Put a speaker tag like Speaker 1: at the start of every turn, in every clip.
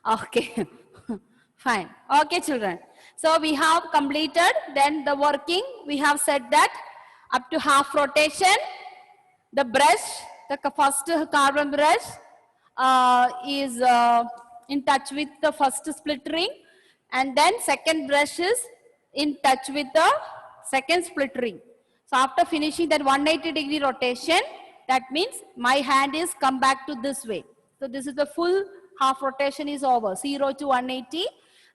Speaker 1: Okay. Fine. Okay, children. So we have completed then the working. We have said that up to half rotation, the brush, the first carbon brush is in touch with the first split ring, and then second brush is in touch with the second split ring. So after finishing that 180-degree rotation, that means my hand is come back to this way. So this is the full half rotation is over, 0 to 180.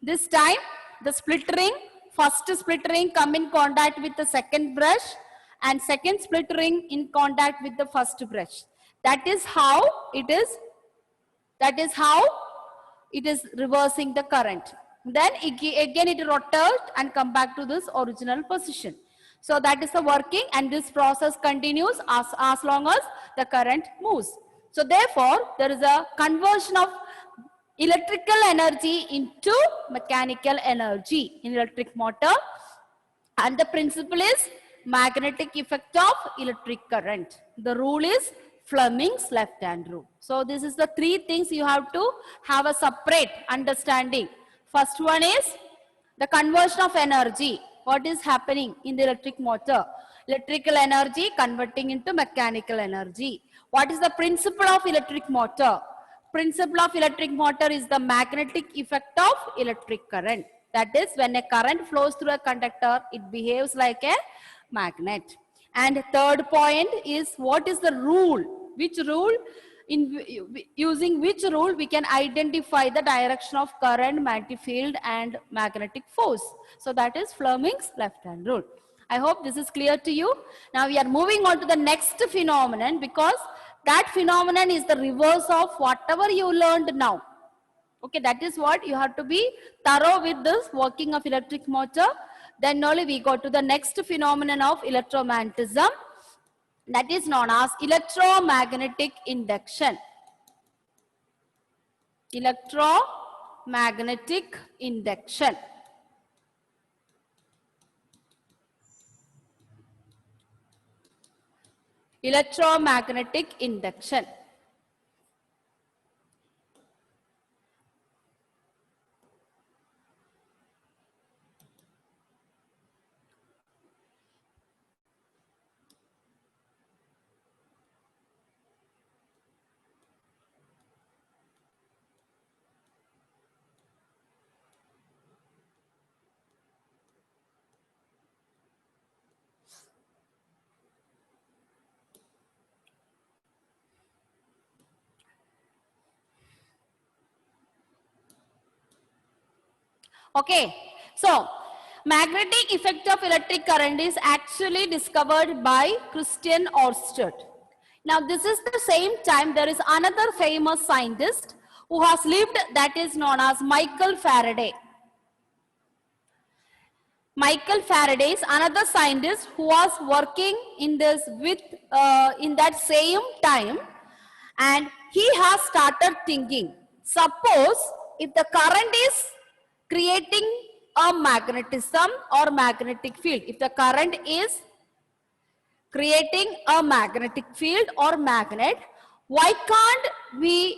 Speaker 1: This time the split ring, first split ring come in contact with the second brush, and second split ring in contact with the first brush. That is how it is. That is how it is reversing the current. Then again it rotates and come back to this original position. So that is the working, and this process continues as long as the current moves. So therefore, there is a conversion of electrical energy into mechanical energy in electric motor, and the principle is magnetic effect of electric current. The rule is Fleming's left hand rule. So this is the three things you have to have a separate understanding. First one is the conversion of energy. What is happening in the electric motor? Electrical energy converting into mechanical energy. What is the principle of electric motor? Principle of electric motor is the magnetic effect of electric current. That is, when a current flows through a conductor, it behaves like a magnet. And third point is, what is the rule? Which rule? Using which rule we can identify the direction of current, magnetic field and magnetic force. So that is Fleming's left hand rule. I hope this is clear to you. Now we are moving on to the next phenomenon, because that phenomenon is the reverse of whatever you learned now. Okay, that is what you have to be thorough with this working of electric motor. Then only we go to the next phenomenon of electromagnetism, that is known as electromagnetic induction. Electromagnetic induction. Electromagnetic induction. Okay, so magnetic effect of electric current is actually discovered by Christian Ørsted. Now this is the same time there is another famous scientist who has lived, that is known as Michael Faraday. Michael Faraday is another scientist who was working in this with in that same time, and he has started thinking, suppose if the current is creating a magnetism or magnetic field, if the current is creating a magnetic field or magnet, why can't we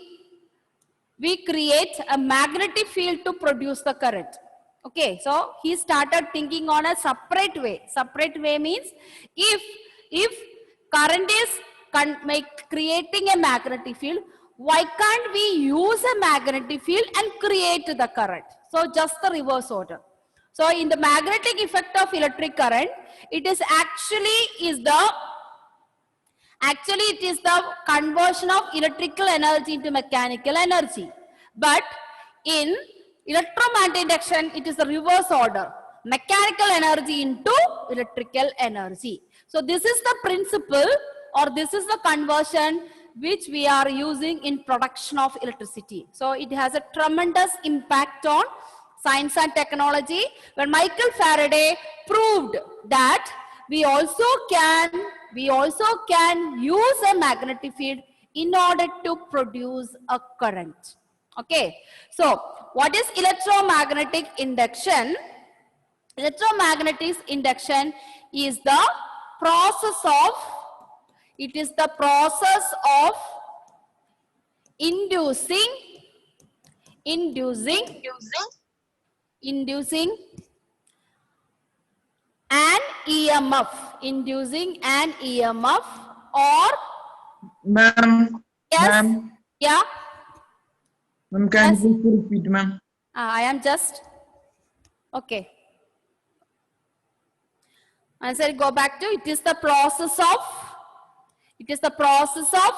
Speaker 1: create a magnetic field to produce the current? Okay, so he started thinking on a separate way. Separate way means if current is creating a magnetic field, why can't we use a magnetic field and create the current? So just the reverse order. So in the magnetic effect of electric current, it is actually the conversion of electrical energy into mechanical energy. But in electromagnetic induction, it is the reverse order. Mechanical energy into electrical energy. So this is the principle, or this is the conversion which we are using in production of electricity. So it has a tremendous impact on science and technology, when Michael Faraday proved that we also can use a magnetic field in order to produce a current. Okay, so what is electromagnetic induction? Electromagnetic induction is the process of inducing inducing an EMF, inducing an EMF, or
Speaker 2: Ma'am,
Speaker 1: yes,
Speaker 2: ma'am,
Speaker 1: yeah,
Speaker 2: ma'am, can
Speaker 1: yes.
Speaker 2: you please repeat, ma'am?
Speaker 1: I am just okay. Answer, go back to it is the process of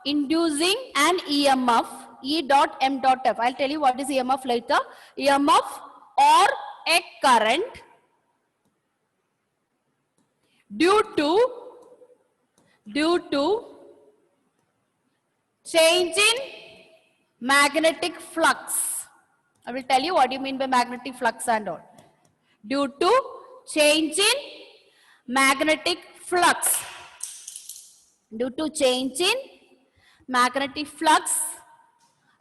Speaker 1: inducing an EMF, E dot M dot F. I'll tell you what is EMF later. EMF or a current due to change in magnetic flux. I will tell you what you mean by magnetic flux and all. Due to change in magnetic flux. Due to change in magnetic flux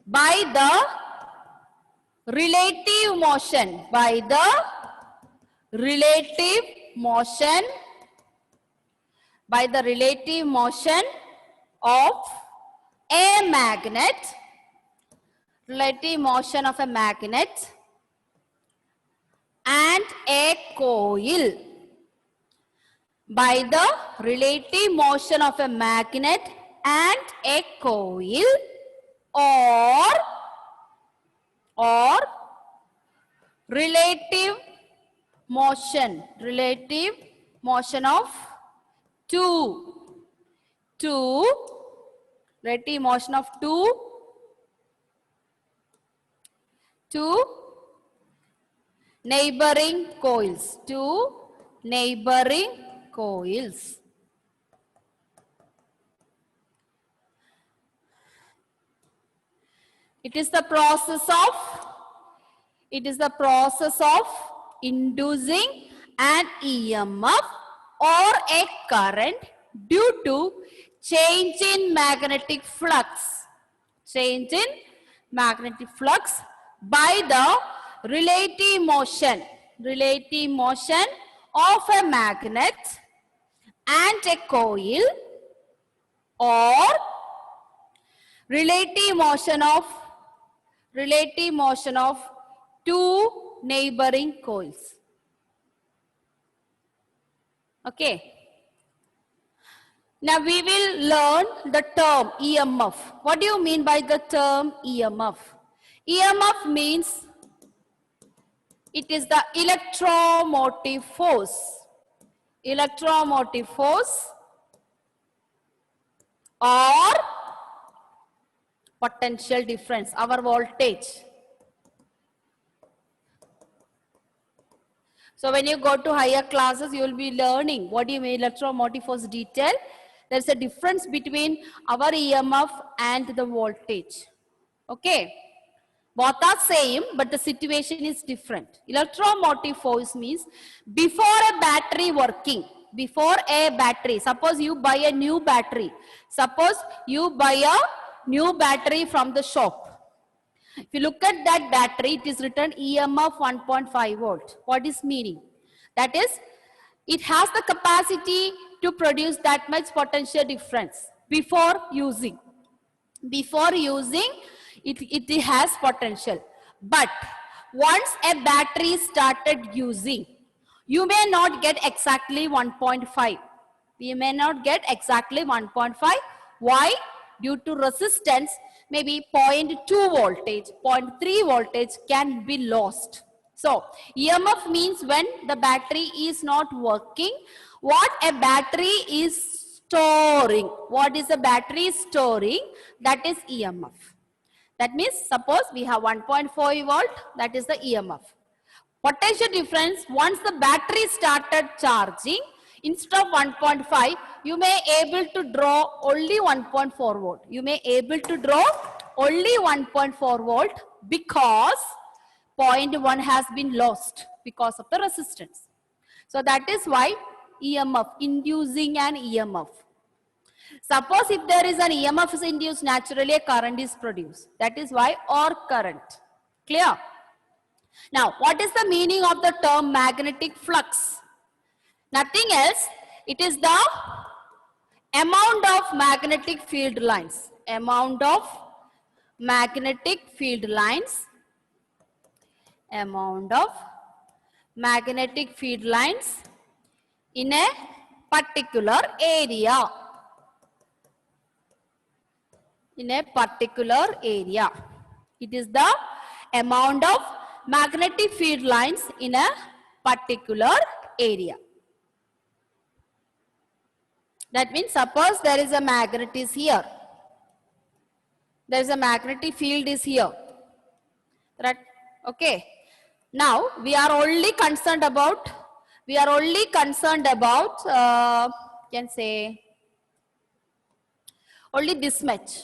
Speaker 1: by the relative motion, of a magnet, and a coil. By the relative motion of a magnet and a coil, or relative motion of relative motion of two neighboring coils, It is the process of inducing an EMF or a current due to change in magnetic flux. By the relative motion of a magnet and a coil, or relative motion of two neighboring coils. Okay. Now we will learn the term EMF. What do you mean by the term EMF? EMF means it is the electromotive force. Or potential difference, our voltage. So when you go to higher classes, you will be learning what do you mean electromotive force detail. There's a difference between our EMF and the voltage. Okay. Both are same, but the situation is different. Electromotive force means before a battery working, suppose you buy a new battery. From the shop. If you look at that battery, it is written EMF 1.5 volt. What is meaning? That is, it has the capacity to produce that much potential difference before using. It has potential. But once a battery started using, you may not get exactly 1.5. You may not get exactly 1.5. Why? Due to resistance, maybe 0.2 voltage, 0.3 voltage can be lost. So, EMF means when the battery is not working, what a battery is storing. What is a battery storing? That is EMF. That means, suppose we have 1.4 volt, that is the EMF. Potential difference, once the battery started charging, instead of 1.5, you may able to draw only 1.4 volt. You may able to draw only 1.4 volt because 0.1 has been lost because of the resistance. So that is why EMF, inducing an EMF. Suppose if there is an EMF is induced, naturally a current is produced. That is why or current. Clear? Now, what is the meaning of the term magnetic flux? Nothing else. It is the amount of magnetic field lines. amount of magnetic field lines in a particular area. In a particular area. It is the amount of magnetic field lines in a particular area. That means suppose there is a magnet is here. There is a magnetic field is here. Right? Okay. Now we are only concerned about can say only this much,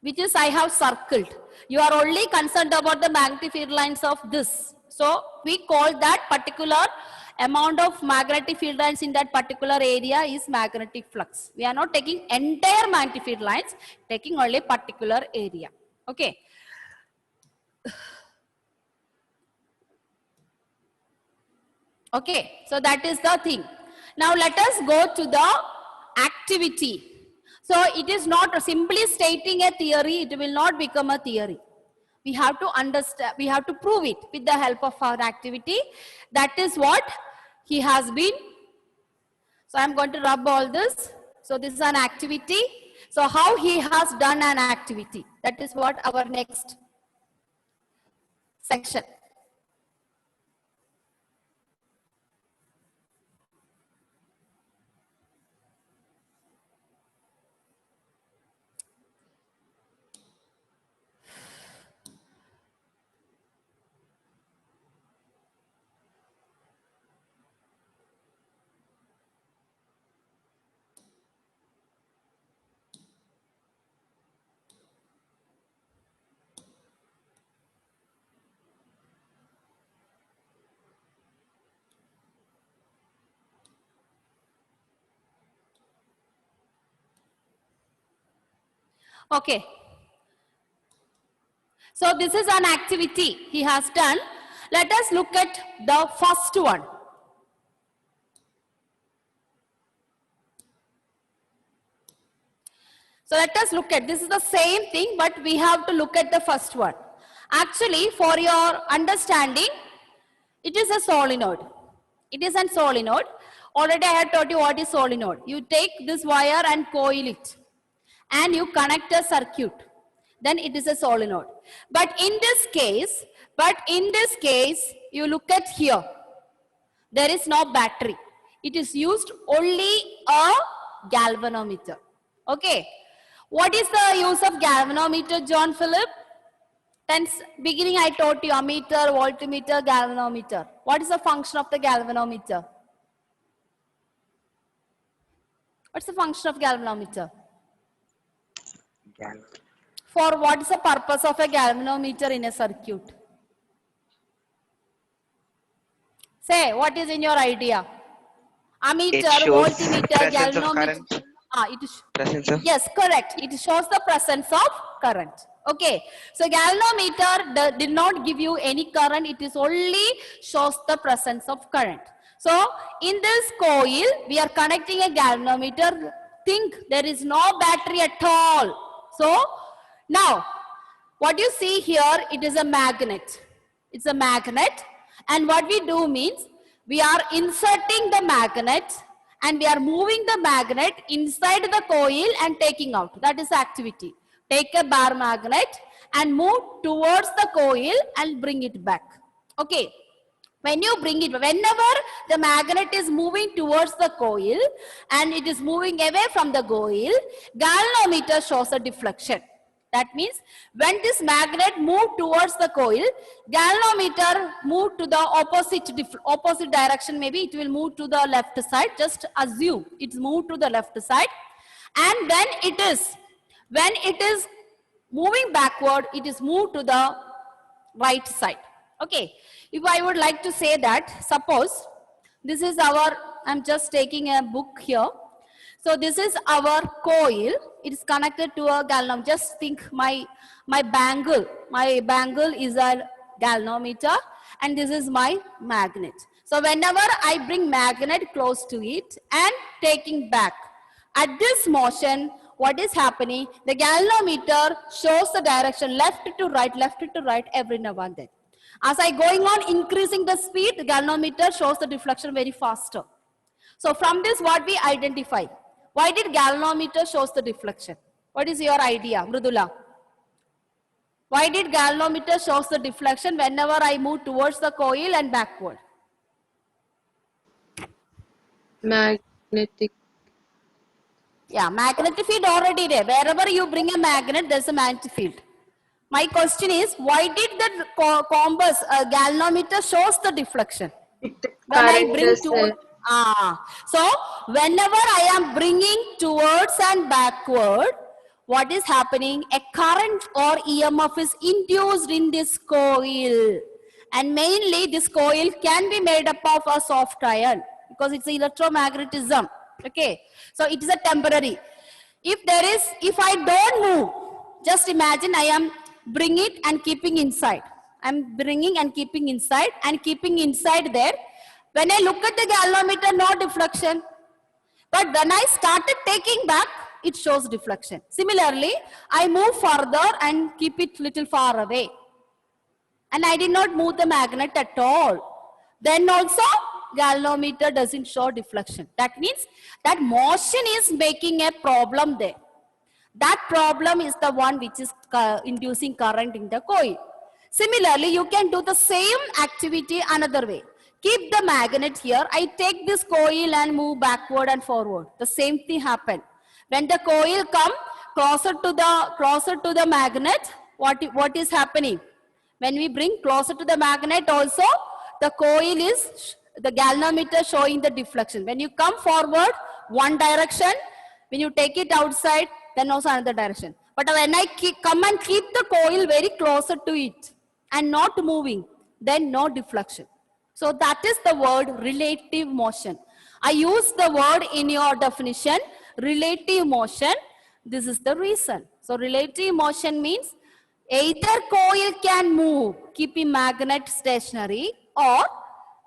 Speaker 1: which is I have circled. You are only concerned about the magnetic field lines of this. So we call that particular amount of magnetic field lines in that particular area is magnetic flux. We are not taking entire magnetic field lines, taking only particular area. Okay. Okay, so that is the thing. Now let us go to the activity. So it is not simply stating a theory, it will not become a theory. We have to understand, we have to prove it with the help of our activity. That is what he has been. So I am going to rub all this. So this is an activity. So how he has done an activity. That is what our next section. Okay. So this is an activity he has done. Let us look at the first one. So let us look at, this is the same thing, but we have to look at the first one. Actually, for your understanding, it is a solenoid. It is a solenoid. Already I had taught you what is solenoid. You take this wire and coil it, and you connect a circuit. Then it is a solenoid. But in this case, you look at here. There is no battery. It is used only a galvanometer. Okay. What is the use of galvanometer, John Philip? Then beginning I taught you ammeter, voltmeter, galvanometer. What is the function of the galvanometer? What's the function of galvanometer? For what is the purpose of a galvanometer in a circuit? Say, what is in your idea? Ammeter, voltmeter, galvanometer. Yes, correct. It shows the presence of current. Okay. So galvanometer did not give you any current. It is only shows the presence of current. So in this coil, we are connecting a galvanometer. Think there is no battery at all. So now what you see here, it is a magnet. It's a magnet. And what we do means we are inserting the magnet and we are moving the magnet inside the coil and taking out. That is the activity. Take a bar magnet and move towards the coil and bring it back. Okay. When you bring it, whenever the magnet is moving towards the coil and it is moving away from the coil, galvanometer shows a deflection. That means when this magnet moves towards the coil, galvanometer move to the opposite direction. Maybe it will move to the left side. Just assume it's moved to the left side. And then when it is moving backward, it is moved to the right side. Okay. If I would like to say that, suppose this is our, I'm just taking a book here. So this is our coil. It is connected to a galvanometer. Just think my bangle. My bangle is a galvanometer and this is my magnet. So whenever I bring magnet close to it and taking back, at this motion, what is happening? The galvanometer shows the direction left to right every now and then. As I going on increasing the speed, the galvanometer shows the deflection very faster. So from this, what we identify? Why did galvanometer shows the deflection? What is your idea, Mridula? Why did galvanometer shows the deflection whenever I move towards the coil and backward?
Speaker 3: Magnetic.
Speaker 1: Yeah, magnetic field already there. Wherever you bring a magnet, there's a magnetic field. My question is, why did the compass galvanometer shows the deflection? When I bring toward, so whenever I am bringing towards and backward, what is happening? A current or EMF is induced in this coil, and mainly this coil can be made up of a soft iron because it's electromagnetism. Okay, so it is a temporary. If I don't move, just imagine I am bring it and keeping inside. I'm bringing and keeping inside and keeping inside there. When I look at the galvanometer, no deflection. But when I started taking back, it shows deflection. Similarly, I move further and keep it little far away. And I did not move the magnet at all. Then also, galvanometer doesn't show deflection. That means that motion is making a problem there. That problem is the one which is inducing current in the coil. Similarly, you can do the same activity another way. Keep the magnet here. I take this coil and move backward and forward. The same thing happen. When the coil come closer to the magnet, what is happening? When we bring closer to the magnet also, the coil is, the galvanometer showing the deflection. When you come forward, one direction. When you take it outside, then also another direction. But when I come and keep the coil very closer to it and not moving, then no deflection. So that is the word relative motion. I use the word in your definition, relative motion. This is the reason. So relative motion means either coil can move, keeping magnet stationary, or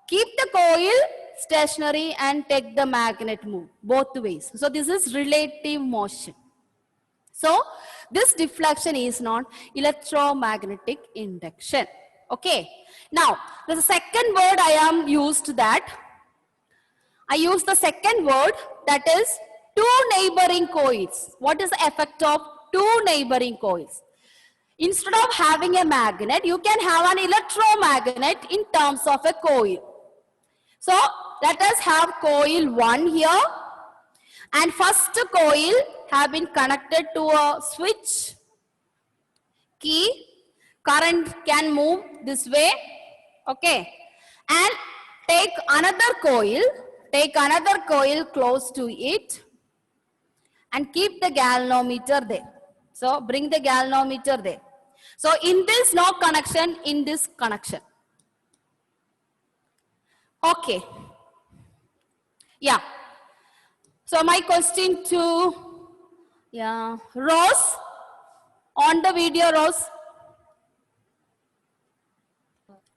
Speaker 1: keep the coil stationary and take the magnet move, both ways. So this is relative motion. So this deflection is not electromagnetic induction. Okay. Now, the second word I am used that. I use the second word, that is two neighboring coils. What is the effect of two neighboring coils? Instead of having a magnet, you can have an electromagnet in terms of a coil. So let us have coil 1 here, and first coil have been connected to a switch key. Current can move this way, okay, and take another coil close to it and keep the galvanometer there. So bring the galvanometer there. So in this no connection, in this connection. Okay. Yeah. So my question to, Rose, on the video, Rose.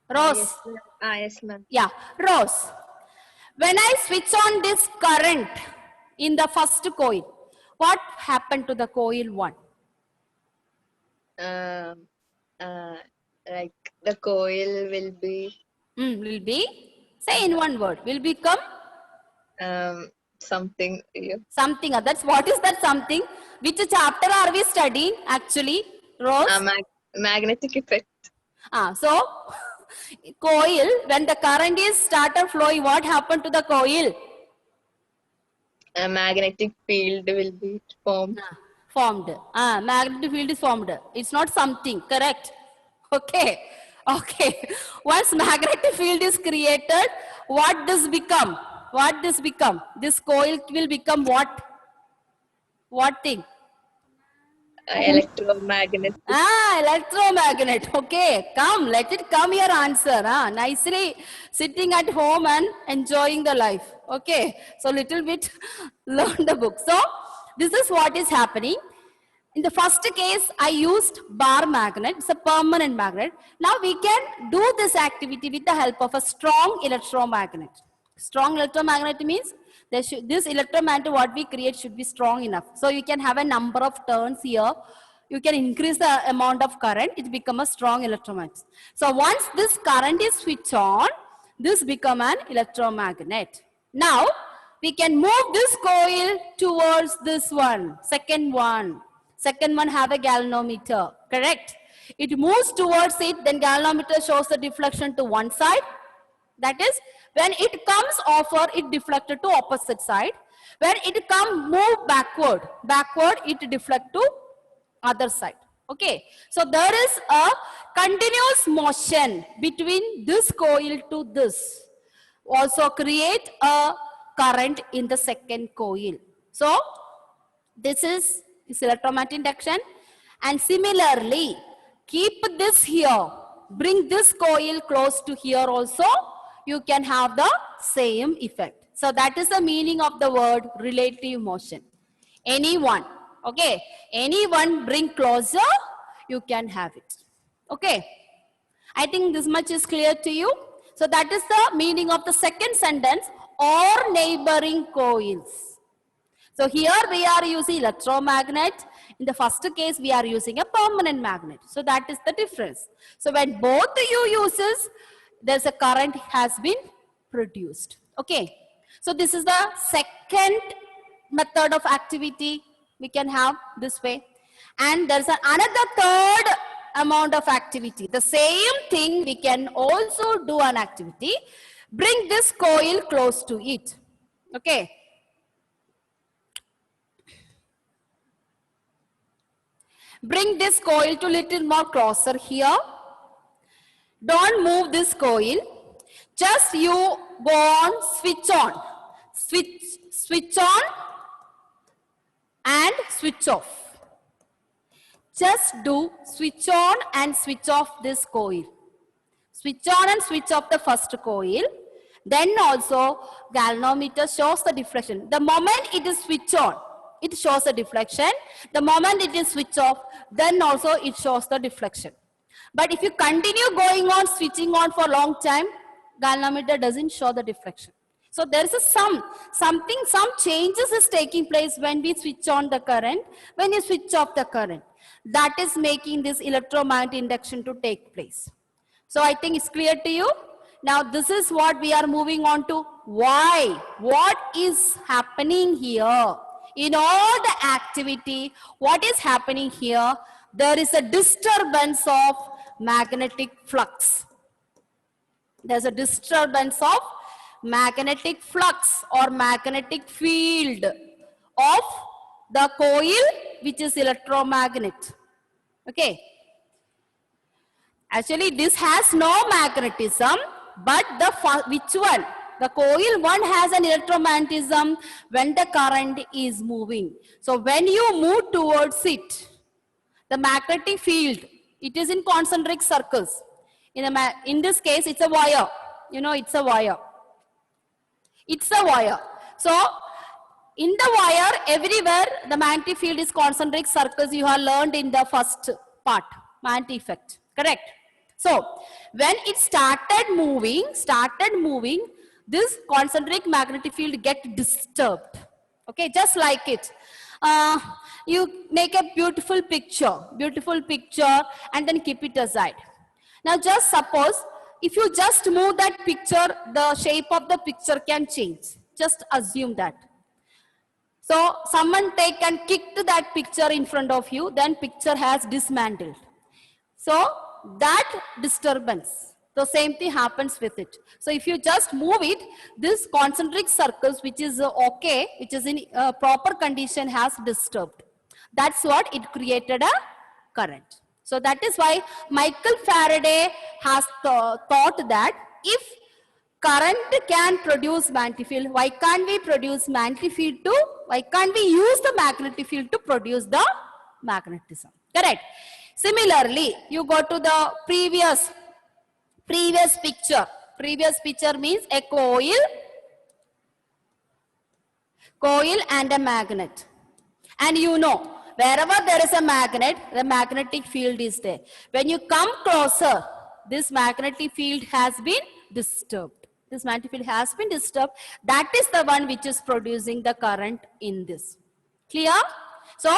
Speaker 1: Rose.
Speaker 3: Yes, ma'am.
Speaker 1: Yeah, Rose. When I switch on this current in the first coil, what happened to the coil 1?
Speaker 3: Like the coil will be
Speaker 1: Will be, say in one word, will become
Speaker 3: something.
Speaker 1: something. That's what is that something? Which chapter are we studying actually, Rose?
Speaker 3: Magnetic effect.
Speaker 1: So coil, when the current is started flowing, what happened to the coil?
Speaker 3: A magnetic field will be formed.
Speaker 1: Formed. Magnetic field is formed. It's not something, correct? Okay. Okay. Once magnetic field is created, what this become? What this become? This coil will become what? What thing?
Speaker 3: Electromagnet.
Speaker 1: Electromagnet. Okay, come, let it come your answer. Nicely sitting at home and enjoying the life. Okay, so little bit learn the book. So this is what is happening. In the first case, I used bar magnet. It's a permanent magnet. Now we can do this activity with the help of a strong electromagnet. Strong electromagnet means this electromagnet what we create should be strong enough. So you can have a number of turns here. you can increase the amount of current, it become a strong electromagnet. So once this current is switched on, this become an electromagnet. Now, we can move this coil towards this one, second one. Second one have a galvanometer, correct? It moves towards it, then galvanometer shows the deflection to one side. That is, when it comes offer, it deflected to opposite side. When it move backward, it deflect to other side. Okay, so there is a continuous motion between this coil to this. Also create a current in the second coil. So this is electromagnetic induction, and similarly keep this here, bring this coil close to here also, you can have the same effect. So that is the meaning of the word relative motion. Anyone, okay, anyone bring closer, you can have it. Okay, I think this much is clear to you. So that is the meaning of the second sentence, or neighboring coils. So here we are using electromagnet. In the first case, we are using a permanent magnet. So that is the difference. So when both you uses, there's a current has been produced. Okay. So this is the second method of activity we can have this way. And there's another third amount of activity. The same thing we can also do an activity. Bring this coil close to it. Okay. Bring this coil to little more closer here. Don't move this coil. Just you go on, switch on. Switch on and switch off. Just do switch on and switch off this coil. Switch on and switch off the first coil. Then also galvanometer shows the deflection. The moment it is switched on, it shows the deflection. The moment it is switched off, then also it shows the deflection. But if you continue going on, switching on for a long time, galvanometer doesn't show the deflection. So there is some changes is taking place when we switch on the current, when you switch off the current. That is making this electromagnetic induction to take place. So I think it's clear to you. Now this is what we are moving on to. Why? What is happening here? In all the activity, what is happening here? There is a disturbance of magnetic flux. There's a disturbance of magnetic flux or magnetic field of the coil, which is electromagnet. Okay. Actually, this has no magnetism, but which one? The coil one has an electromagnetism when the current is moving. So when you move towards it, the magnetic field, it is in concentric circles. In this case, it's a wire. You know, it's a wire. It's a wire. So in the wire, everywhere the magnetic field is concentric circles. You have learned in the first part, magnetic effect. Correct? So when it started moving, this concentric magnetic field get disturbed. Okay, just like it. You make a beautiful picture, and then keep it aside. Now just suppose, if you just move that picture, the shape of the picture can change. Just assume that. So someone take and kicked that picture in front of you, then picture has dismantled. So that disturbance, the same thing happens with it. So if you just move it, this concentric circles, which is okay, which is in proper condition, has disturbed. That's what it created a current. So that is why Michael Faraday has thought that if current can produce magnetic field, why can't we produce magnetic field too? Why can't we use the magnetic field to produce the magnetism? Correct. Similarly, you go to the previous picture. Previous picture means a coil and a magnet. And you know, wherever there is a magnet, the magnetic field is there. When you come closer, this magnetic field has been disturbed. This magnetic field has been disturbed. That is the one which is producing the current in this. Clear? So,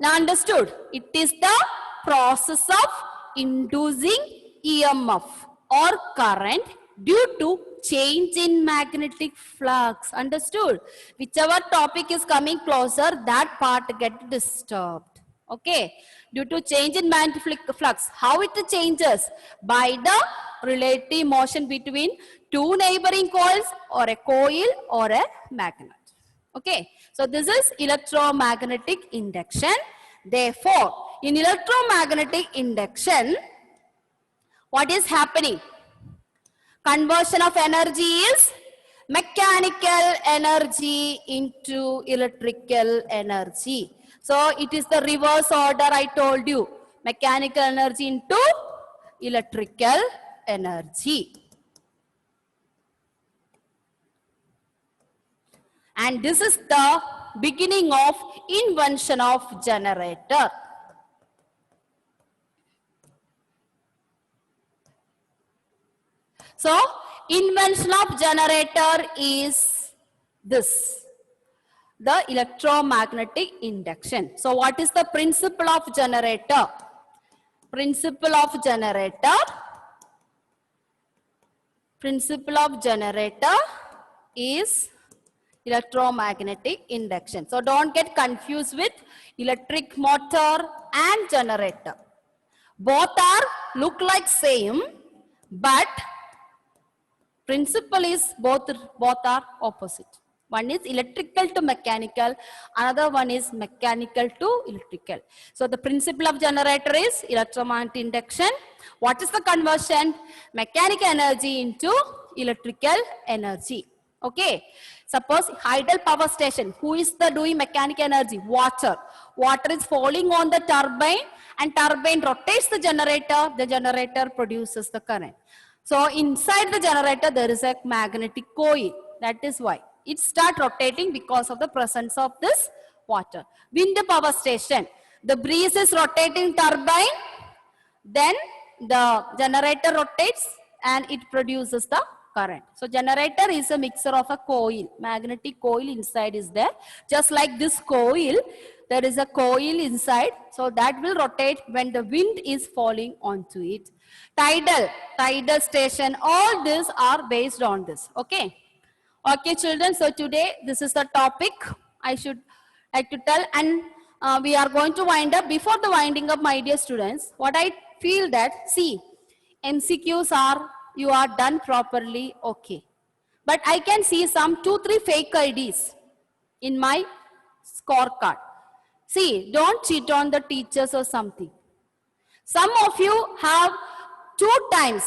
Speaker 1: now understood, it is the process of inducing EMF or current due to change in magnetic flux. Understood? Whichever topic is coming closer, that part get disturbed. Okay, due to change in magnetic flux. How it changes? By the relative motion between two neighboring coils or a coil or a magnet. Okay, so this is electromagnetic induction. Therefore, in electromagnetic induction, what is happening? Conversion of energy is mechanical energy into electrical energy. So it is the reverse order I told you. Mechanical energy into electrical energy. And this is the beginning of invention of generator. So, invention of generator is this, the electromagnetic induction. So, what is the principle of generator? Principle of generator is electromagnetic induction. So, don't get confused with electric motor and generator. Both are look like same, but principle is both are opposite. One is electrical to mechanical, another one is mechanical to electrical. So the principle of generator is electromagnetic induction. What is the conversion? Mechanical energy into electrical energy. Okay. Suppose idle power station. Who is the doing mechanical energy? Water. Water is falling on the turbine and turbine rotates the generator. The generator produces the current. So inside the generator, there is a magnetic coil. That is why it starts rotating because of the presence of this water. Wind power station. The breeze is rotating turbine. Then the generator rotates and it produces the current. So generator is a mixture of a coil. Magnetic coil inside is there. Just like this coil, there is a coil inside. So that will rotate when the wind is falling onto it. Tidal station, all these are based on this. Okay. Okay, children. So today, this is the topic I should like to tell. And we are going to wind up. Before the winding up, my dear students, what I feel that, see, MCQs are, you are done properly, okay. But I can see some 2-3 fake IDs in my scorecard. See, don't cheat on the teachers or something. Some of you have 2 times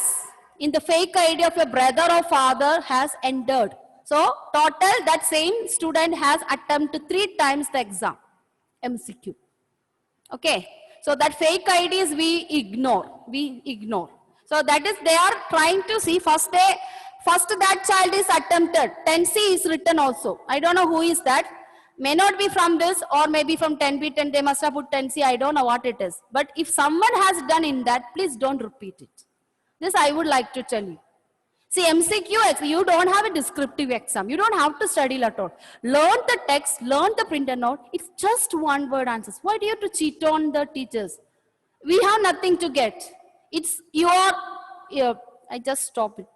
Speaker 1: in the fake ID of your brother or father has entered. So total that same student has attempted 3 times the exam, MCQ. Okay. So that fake IDs we ignore. So that is they are trying to see first that child is attempted. 10C is written also. I don't know who is that. May not be from this or maybe from 10B10. They must have put 10C. I don't know what it is. But if someone has done in that, please don't repeat it. This I would like to tell you. See, MCQ, you don't have a descriptive exam. You don't have to study a lot. Learn the text, learn the printer note. It's just one word answers. Why do you have to cheat on the teachers? We have nothing to get. It's your, I just stop it.